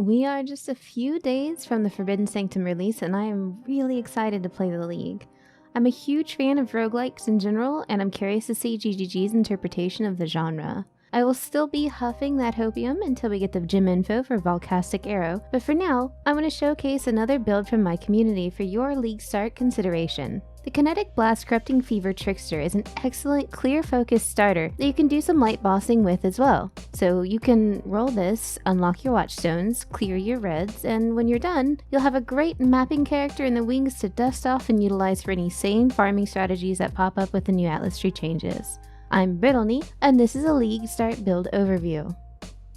We are just a few days from the Forbidden Sanctum release, and I am really excited to play the League. I'm a huge fan of roguelikes in general, and I'm curious to see GGG's interpretation of the genre. I will still be huffing that hopium until we get the gym info for Volcastic Arrow, but for now, I'm going to showcase another build from my community for your League start consideration. The Kinetic Blast Corrupting Fever Trickster is an excellent clear focus starter that you can do some light bossing with as well. So you can roll this, unlock your watchstones, clear your reds, and when you're done, you'll have a great mapping character in the wings to dust off and utilize for any sane farming strategies that pop up with the new Atlas tree changes. I'm Brittany, and this is a League Start build overview.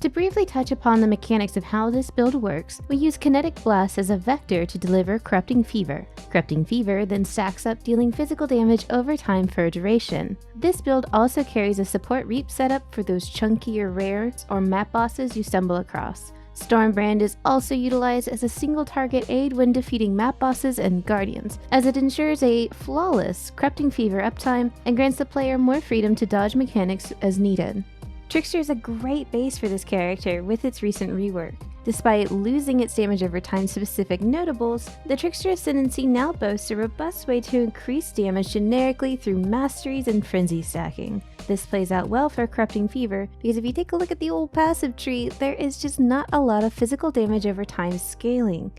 To briefly touch upon the mechanics of how this build works, we use Kinetic Blast as a vector to deliver Corrupting Fever. Corrupting Fever then stacks up, dealing physical damage over time for a duration. This build also carries a support reap setup for those chunkier rares or map bosses you stumble across. Stormbrand is also utilized as a single target aid when defeating map bosses and guardians, as it ensures a flawless Corrupting Fever uptime and grants the player more freedom to dodge mechanics as needed. Trickster is a great base for this character with its recent rework. Despite losing its damage over time specific notables, the Trickster Ascendancy now boasts a robust way to increase damage generically through masteries and frenzy stacking. This plays out well for Corrupting Fever, because if you take a look at the old passive tree, there is just not a lot of physical damage over time scaling.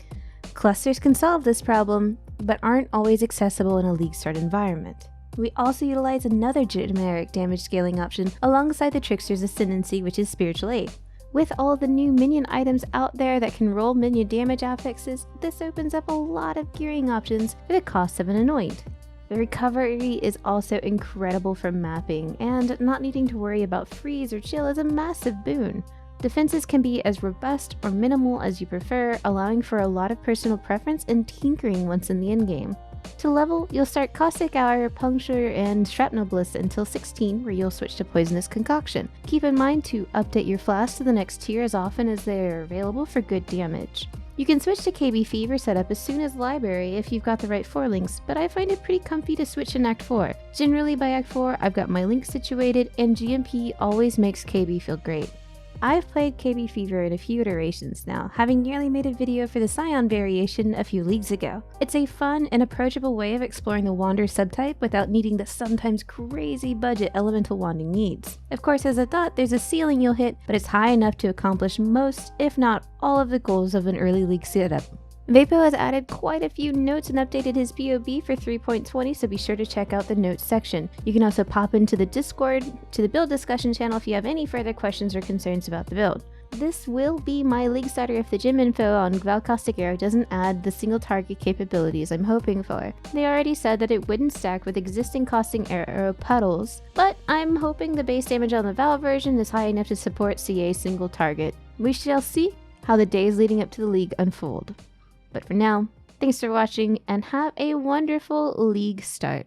Clusters can solve this problem, but aren't always accessible in a League start environment. We also utilize another generic damage scaling option alongside the Trickster's Ascendancy, which is Spiritual Aid. With all the new minion items out there that can roll minion damage affixes, this opens up a lot of gearing options for the cost of an anoint. The recovery is also incredible for mapping, and not needing to worry about freeze or chill is a massive boon. Defenses can be as robust or minimal as you prefer, allowing for a lot of personal preference and tinkering once in the endgame. To level, you'll start Caustic Hour, Puncture, and Shrapnel Bliss until 16, where you'll switch to Poisonous Concoction. Keep in mind to update your flasks to the next tier as often as they are available for good damage. You can switch to KB Fever setup as soon as Library if you've got the right 4 links, but I find it pretty comfy to switch in Act 4. Generally by Act 4, I've got my links situated, and GMP always makes KB feel great. I've played KB Fever in a few iterations now, having nearly made a video for the Scion variation a few leagues ago. It's a fun and approachable way of exploring the Wander subtype without needing the sometimes crazy budget elemental wanding needs. Of course, as a thought, there's a ceiling you'll hit, but it's high enough to accomplish most, if not all of the goals of an early league setup. Vapo has added quite a few notes and updated his PoE for 3.20, so be sure to check out the notes section. You can also pop into the Discord to the build discussion channel if you have any further questions or concerns about the build. This will be my League starter if the gym info on Volcastic Arrow doesn't add the single target capabilities I'm hoping for. They already said that it wouldn't stack with existing Caustic Arrow puddles, but I'm hoping the base damage on the Val version is high enough to support CA single target. We shall see how the days leading up to the League unfold. But for now, thanks for watching and have a wonderful League start.